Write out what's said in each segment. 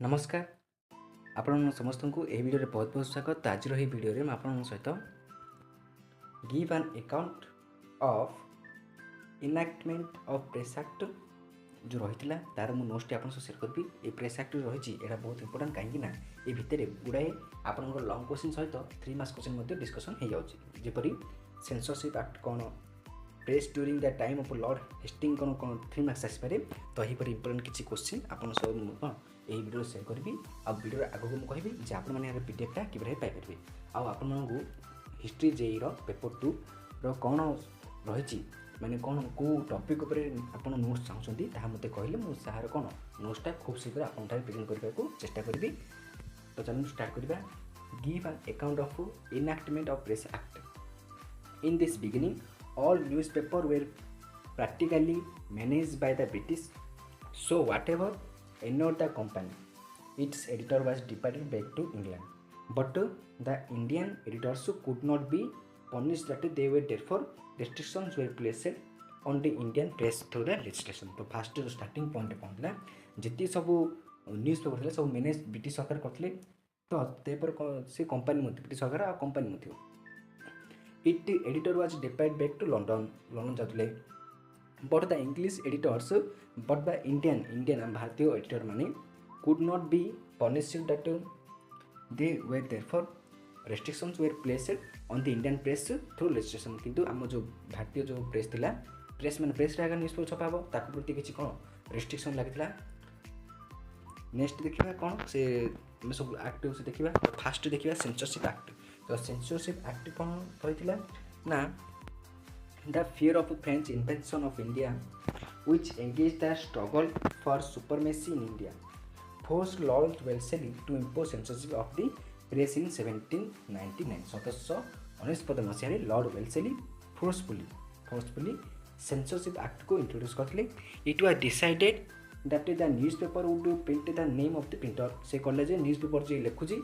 नमस्कार आपण समस्त को यह वीडियो बहुत बहुत स्वागत। आज यह वीडियो में आपण सहित give an account of enactment of press act जो रही तार मु नोट्स आप सेयर करी। ये प्रेस एक्ट रही है बहुत इंपोर्टेंट कहीं ये भितर गुड़ाए आपण लंग क्वेश्चन सहित 3 मास क्वेश्चन डिस्कसन हो जापरी सेंसरशिप एक्ट कौन, press during the time of Lord Hastings कौन कौन 3 मार्क्स आसपे तो यहीपर इंपोर्टेंट किसी क्वेश्चन आपन सब कौन यही वीडियो सेयर करी। आ वीडियो आगे मुझे कहि आप पीडीएफटा कि पाइपर आपको हिस्ट्री जेई पेपर 2 कौन रही माने कौन को टॉपिक उपर आपन नोट्स चाहते मत कहले मुझे कौन नोट्सटा खूब शीघ्र आप प्रेजेंट करने को चेष्टा करी। तो चलो स्टार्ट करवा। Give an account of enactment of press act. In this beginning all newspapers were practically managed by the British, so whatever annoyed the company, its editor was deported back to England. But the Indian editors could not be punished that they were, therefore restrictions were placed on the Indian press through the legislation. तो fast starting point पहुँचला जितनी सब news paper थे सब manage British सरकार करते तो तेपर से कंपनी ब्रिटिश सरकार आ कंपनी मत it editor was depart back to London जाते but the English editors but the Indian भारतीय एडिटर माने could not be punished that they were therefore restrictions were placed on the Indian press through legislation. किंतु आम जो भारतीय जो press थिला press माने प्रेस रे न्यूज पेपर छपा हो ताकू प्रति किसी कौन रेस्ट्रिक्शन लगी। नेक्स्ट देखिए कौन से सब एक्ट से देखिए। फास्ट देखिए सेंसरशिप एक्ट। तो सेंसरशिप एक्ट कौन रही ना the fear of French invention of India which engage the struggle for supremacy in India force Lord Wellesley to impose censorship of the press in 1799। 1799 मसीह Lord Wellesley forcefully censorship act को introduce करते। It was decided that the newspaper would print the name of the printer. से कहले जे newspaper जे लिखुची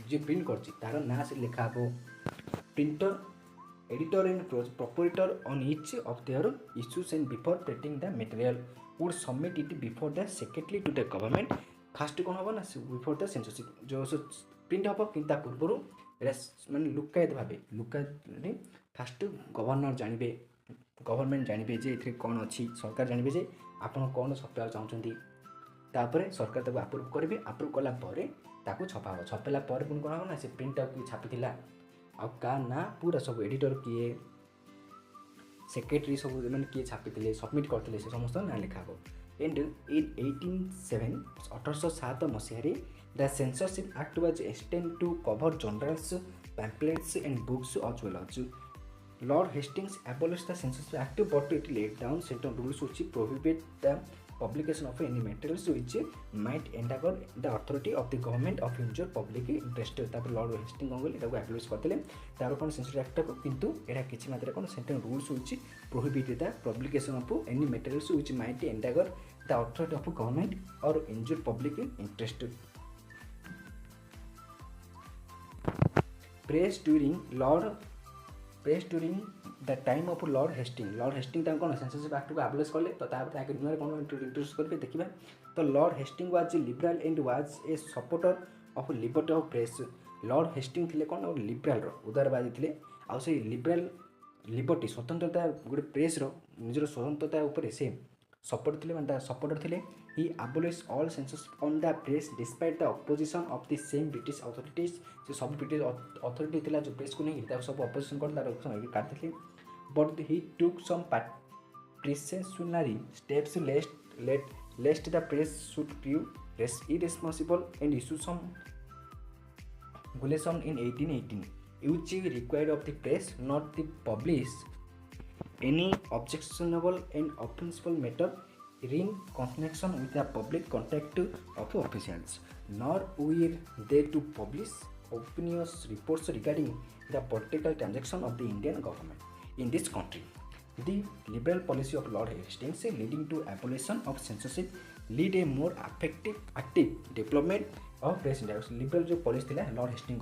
जे print करछि तार ना से लिखा हो printer editor and proprietor on each of their issues and before printing the material would submit it before the secretary to the government. First कौन हम ना बिफोर द सेंसरशिप जो प्रिंट हम कि पूर्व माने लुकायत भाव लुकायत फास्ट गवर्नर जानवे गवर्नमेंट जानवे जे ये कौन अच्छी सरकार जानवे जे आपन कौन छपा चाहते तापर सरकार तक आप्रुव करेंगे। आप्रुव कलापर ताकू छपा हो छपेला पर पुणी कौन हम ना से प्रिंट आउट किए छापी आ ना पूरा सब एडिटर किए सेक्रेटरी सब मैंने किए छापी सबमिट करते से समस्त ना लिखा हो। एंड इन 1807 मसीह the censorship act was extend to cover journals pamphlets and books as well as Lord Hastings abolished the censorship act, but it laid down certain rules which prohibit the publication of any materials which might endanger the authority of the government of injure public interest। तापर Lord Hastings कौन कले abolish करते तार कौन censorship act किंतु एटा किछि मात्रा कौन certain rules which prohibit the publication of any materials which might endanger the authority of government or injure public interest। Press during the time of Lord Hastings कौन सेंसरशिप एक्ट को abolish कले तो आगे नुआ कौन इंट्रोड्यूस करेंगे देखिए। तो Lord Hastings was liberal and was a supporter of liberty of press. Lord Hastings थे कौन लिबराल उदारवादी थे आई लिबराल लिबर्टी स्वतंत्रता गोटे प्रेस निजर स्वतंत्रता उपर से सपोर्ट थे मैं सपोर्टर थे। He abolish all censorship on the press despite the opposition of the same British authorities. से सब ब्रिटिश अथॉरिटी थी जो प्रेस को नहीं सब अपोजिशन कर काटते but he took some precautionary steps lest the press should prove irresponsible and issue some regulation in 1818 which required of the press not to publish any objectionable and offensive matter in connection with the public contact of officials, nor were they to publish opinious reports regarding the political transaction of the Indian government in this country. The liberal policy of Lord Hastings leading to abolition of censorship lead a more active development of press India। liberal जो policy थी Lord Hasting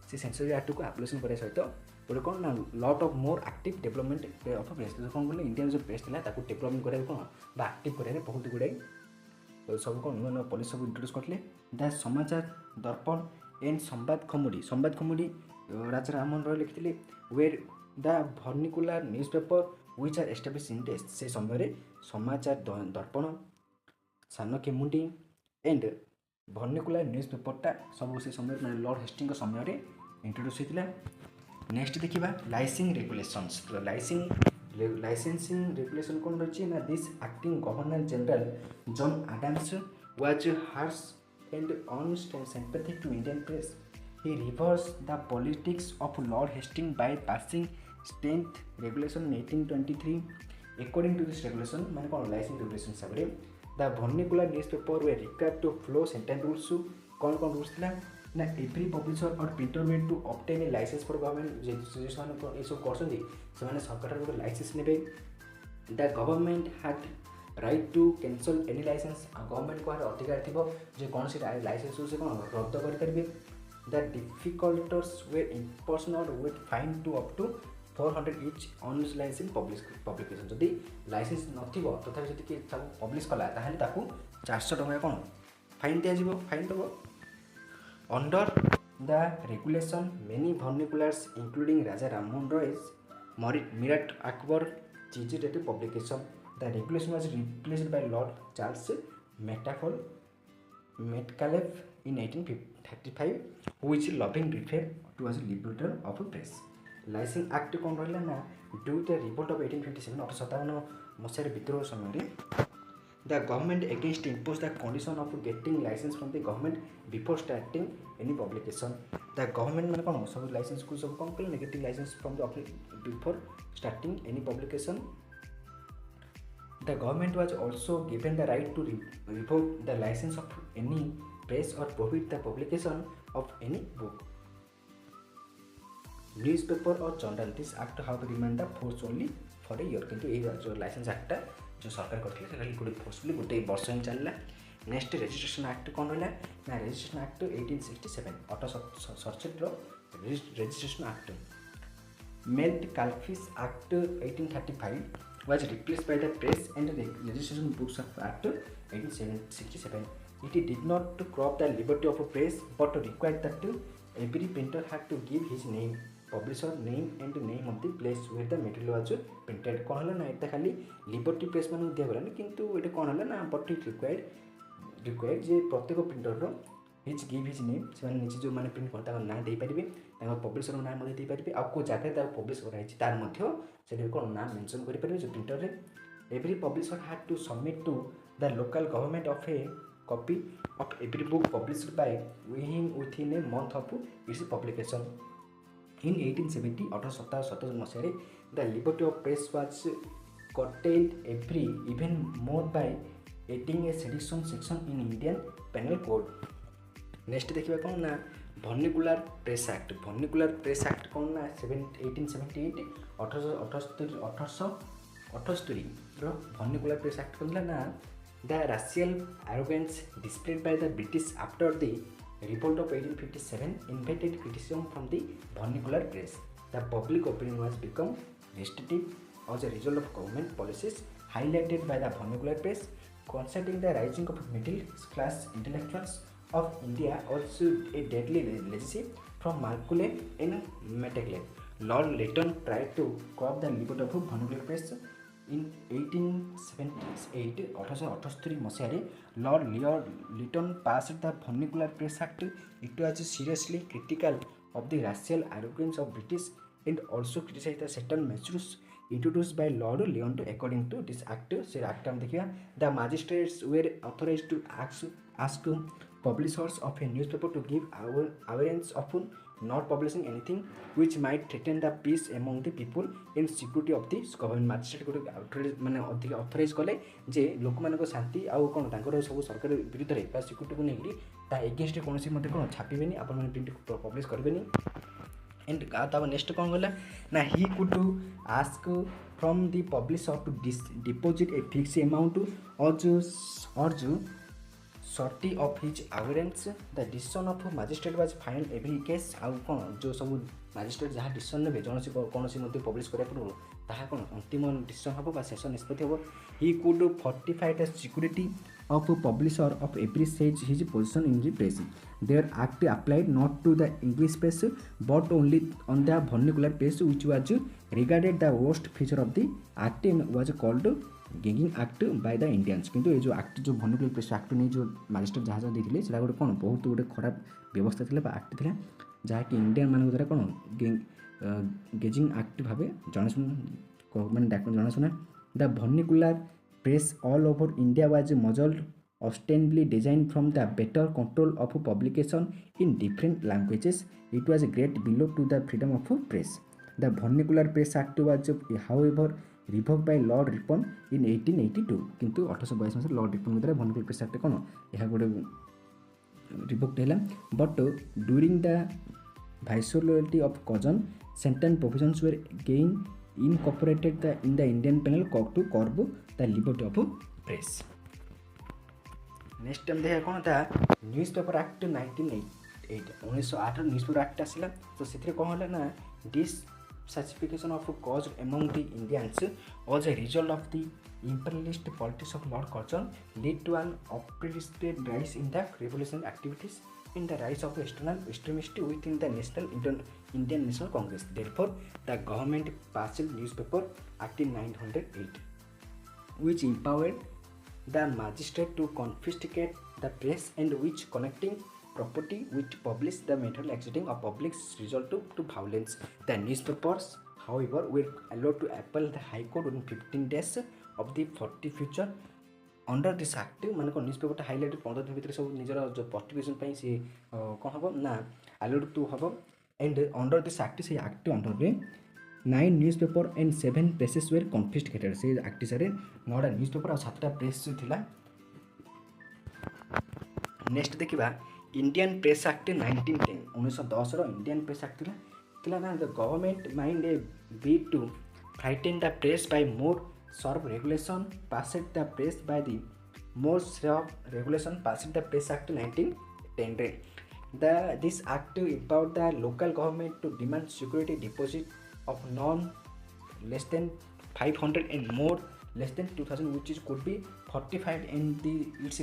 से censorship act को abolition करने सहित गोटे कौन ना lot of more active development of press कौन कले इंडियन जो प्रेस था डेवलपमेंट करा कौन एक्टिव कराया बहुत गुड़ाई सब कौन नुआ नुआ पॉलिसी सब इंट्रोड्यूस करते द समाचार दर्पण एंड संवाद खमुड़ी राजा राममोहन रॉय लिखिले where the vernacular newspaper which are establish in test से समय समाचार दर्पण सान खेमुंडी एंड भर्निकुलर न्यूज पेपरटा सब से समय मैं लॉर्ड हेस्टिंग समय इंट्रोड्यूस होता। नेक्स्ट देखा लाइसेंसिंग रेगुलेशंस लाइसेंसिंग रेगुलेशन कौन रही ना this acting governor general John Adams was harsh and unsympathetic to Indian press he reverse the politics of Lord Hasting by passing 10th regulation 1823 according to this regulation माने कौन licensing regulation हिसाब से the vernacular newspaper were required to follow certain rules कौन कौन rules था ना every publisher और printer were to obtain a licence for government ये सब कर सरकार गोटे लाइसेंस ने the government had right to cancel any licence government को अधिकार थी जो कौन सी लाइसेंस से कौन रद्द करेंगे the defaulters were impersonal with fine to up to 400 each unlicensed publication जदि लाइसेंस नथिबो तथा जदि कि पब्लिश कला ताहले ताकू 400 टका कौन फाइन दिया फाइन दबो under the regulation many vernaculars including Raja Rammohan Roy's Mirat Akbar चिजिटेटिव publication the regulation was replaced by Lord Charles Metcalfe in 1835 who is loving refer to as liberator of press licence act कौन रहा ना ड्यू द रिवोल्ट ऑफ 1857 1857 मसीह विद्रोह समय the government against impose the condition of getting licence from the government before starting any publication the government मैंने कौन सब licence को सब कौन कले getting licence from the before starting any publication the government was also given the right to revoke the licence of any press और prohibit the publication of any book newspaper और journal this act how remain the force only for a year किंतु ये जो licence एक्टा जो सरकार करथिले खाली गोटे फोर्सफुली गोटे वर्ष ही चलला नेक्स्ट रजिस्ट्रेशन एक्ट कौन रहा ना registration act 1867 1867 registration act Metcalfe's act 1835 was replaced by the Press and Registration Books Act 1867 it did not crop the liberty of a press but required that every printer had to give his name publisher name and name of the place where the material was printed कौन हला ना इतना खाली liberty press मान दिया गला किंतु ये कौन हला ना बट इट रिक्वायर्ड जे प्रत्येक प्रिंटर रो हिज गिव हिज नेम से निजे जो माने प्रिंट करता ना दे पारिबे तांगा पब्लिशर ना मध्ये दे पारिबे आ को जाके ता पब्लिश करा हिच तार मध्ये से कोन नाम मेंशन करि पारिबे जो प्रिंटर रे every publisher had to submit to the local government of a copy of every book published by him within a month of its publication in 1870 1877 मसीह the liberty of press was curtailed every even more by adding a sedition section in Indian Penal Code. Next देखिए कौन ना भर्निकुलर press act कौन ना 1878 1878 भर्निकुलर press act कौन ना the racial arrogance displayed by the British after the revolt of 1857 invited criticism from the vernacular press. The public opinion was become restrictive as a result of government policies highlighted by the vernacular press, concerning the rising of middle class intellectuals of India, also a deadly legacy from Macaulay and Macaulay. Lord Lytton tried to curb the liberty of vernacular press in 1878 1878 Masih Lord Lytton passed the Vernacular Press Act. It was seriously critical of the racial arrogance of British and also criticized the certain measures introduced by Lord Lytton. According to this act, से act हम देखिए the magistrates were authorized to ask publishers of a newspaper to give assurance of not publishing anything which might threaten the peace among the people and security of the government. magistrate गोटे माने अधिक authorise कले जे लोक मानक शांति आउ कोन तांकर सब सरकार विरुद्ध रे बा सिक्यूरिटी को नेकरी ता अगेंस्ट कोनसी मते कोन छापिबेनी आपण माने प्रिंट पब्लिश करबेनी. एंड तब नेक्स्ट कौन गला ना he could ask from the publisher to deposit a fixed amount और जो सर्टी ऑफ हिज अवेरेंस the decision of magistrate was final every case आउ कौन जो सब मजिस्ट्रेट जहाँ डिसीजन ने कौन सी पब्लिश करा पूर्व ताहा कौन अंतिम डिसीजन हम शेष निष्पत्ति हम. He could fortify the security of a publisher of every says his position in the press. Their act applied not to the English press but only on the vernacular press, which was regarded the worst feature of the act and was called ganging act by the Indians किंतु ये जो act जो vernacular press act नहीं जो magistrate जहाँ जहाँ देते से गोटे कौन बहुत गोटे खराब व्यवस्था था आक्ट था जहाँकि इंडियन मान द्वारा कौन गेजिंग आक्ट भाव जनाशुना मैंने जनाशुना the vernacular press all over India was muzzled ostensibly designed from the better control of publication in different languages. It was a great blow to the freedom of press. The Vernacular Press Act was, however, revoked by Lord Ripon in 1882. किंतु 1822 मसीह Lord Ripon द्वारा vernacular press act कौन यह गोटे revoked है but during the viceroyalty of Curzon, certain provisions were again incorporated in the Indian Penal Code to curb the liberty of press. Next time देखा कौन था newspaper act 1908 newspaper act आसला तो से कौन है ना dissatisfaction of cause among the Indians was a result of the imperialist politics of Lord Curzon led to an unprecedented rise in the revolutionary activities in the rise of external extremists within the Indian National Congress. Therefore, the government passed Newspaper Act in 908, which empowered the magistrate to confiscate the press and which connecting property which published the material exciting of public's result to violence. The newspapers, however, were allowed to appeal the High Court within 15 days of the 40 future. Under this act माने को newspaper highlight 15 दिन भीतर सब निजर जो पर्टिफिकेशन पई से कोन हबो ना अलाउड टू हबो एंड अंडर दिस एक्ट से एक्ट अंडर रे 9 newspaper and 7 presses were confiscated से एक्ट सारे 9टा न्यूज़पेपर और 7टा प्रेस थिला. नेक्स्ट देखिबा इंडियन प्रेस एक्ट 1910 रो इंडियन प्रेस एक्ट थिला ना the government mind a beat to frighten the press by more severe regulation passed the press by the more serve regulation passed the press act 1910 रे. This act empowered the local government to demand security deposit of non less than 500 and more less than 2000 which is could be fortified and its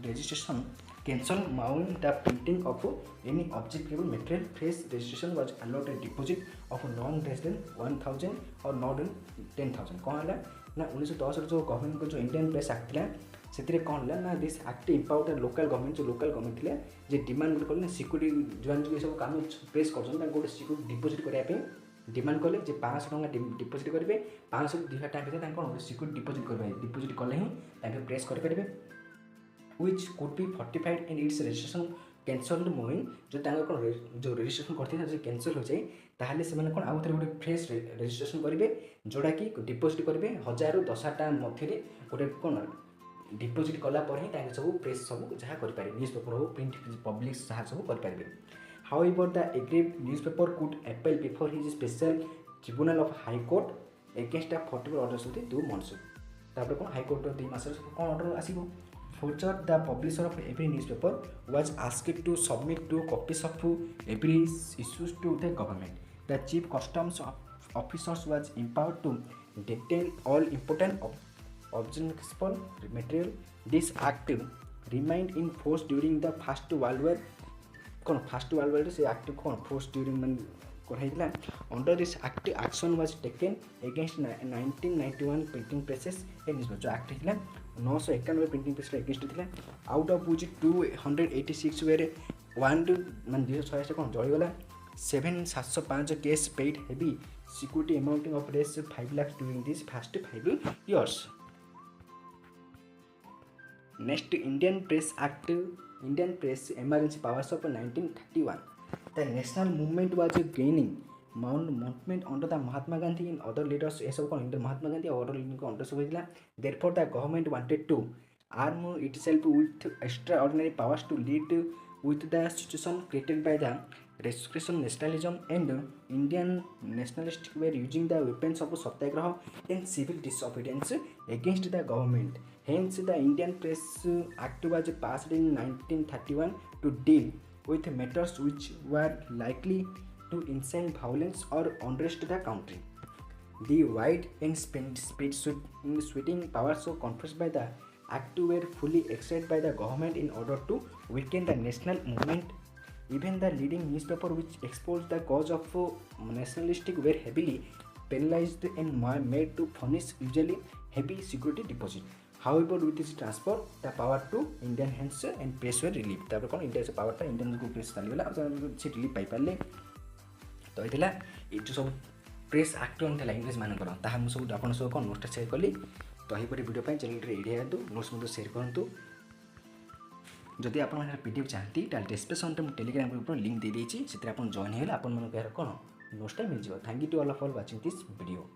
registration cancel mount the printing of any objectable material. Fresh registration was allowed a deposit of non less than 1000 or not than 10,000. कौन है ना 1910 जो government को जो Indian press act था से कौन है ना this act empowered local government जो लोकल गवर्नमेंट थे जे डिमांड कले ना सिक्यूरीटी जो जो सब काम प्रेस कर गोटे सिक्यूरीटी डिपोजिट करने डिमांड कले 500 टଙ୍କା डिपोजिट करेंगे 500 2,000 टଙ୍କା भितर कौन सिक्यूरीटी डिपोजिट करेंगे डिपोजिट कले ही प्रेस करेंगे which could be fortified and its registration cancelled moving जो कौन जो रजिस्ट्रेशन करते कैंसल हो जाए ताहले से कौन आउ थे गोटे फ्रेश रजिस्ट्रेशन करेंगे जोड़ा कि डिपोजिट करेंगे 1000 ରୁ 10टा मध्य गोटे कौन डिपोजिट कलापर ही सब प्रेस सब जहाँ करेंगे न्यूज़पेपर हो प्रिंट पब्लिश जहाँ सब करेंगे. However, the aggrieved newspaper could appeal before his special tribunal of High Court against a particular order of 2 months. तापर कौन हाई कोर्ट 2 मास कौन order आसीबो. Further, the publisher of every newspaper was asked to submit 2 copies of every issues to the government. The chief customs officers was empowered to detain all important objectionable material. This act remained in force during the First World War. कौन first world war से act कौन force during मन कराइला. Under this act action was taken against 1991 printing presses and जो act हिला 991 printing press against थिला out of which 286 were 1 मान 226 कौन जळीगला 705 case paid heavy security amounting of रेस 5 lakh during this first 5 years. Next Indian press act Indian Press Emergency Powers of 1931. The national movement was gaining movement under the Mahatma Gandhi and other leaders. ये सब कौन inter Mahatma Gandhi और other leaders को under sub हिला. Therefore, the government wanted to arm itself with extraordinary powers to lead with the situation created by the resurrection nationalism and Indian nationalists were using the weapons of satyagraha and civil disobedience against the government. Hence, the Indian Press Act was passed in 1931 to deal with matters which were likely to incite violence or unrest in the country. The wide and sweeping powers conferred by the act were fully accepted by the government in order to weaken the national movement. Even the leading newspaper which exposed the cause of nationalistic were heavily penalized and made to furnish usually heavy security deposit. However, with this transfer, the power to Indian hands and press were relieved. तापर कौन India से power टा Indian को press चलीगला से relief पाई पारे तो ये ये जो सब प्रेस आक्ट था इंग्रेज मानकर ताहा मुझे सब आप सब कौन नोट्स सेयार कली तो यहीपरि भिडियो चैनल रेडी दिखाँ नोट्स मत सेयार करूँ जदि आप पीडीएफ चाहती डिस्क्रिप्शन में टेलीग्राम ग्रुप लिंक दे देती से जॉइन होगा आप कौन नोट्स मिल जाए thank you to all of watching this video.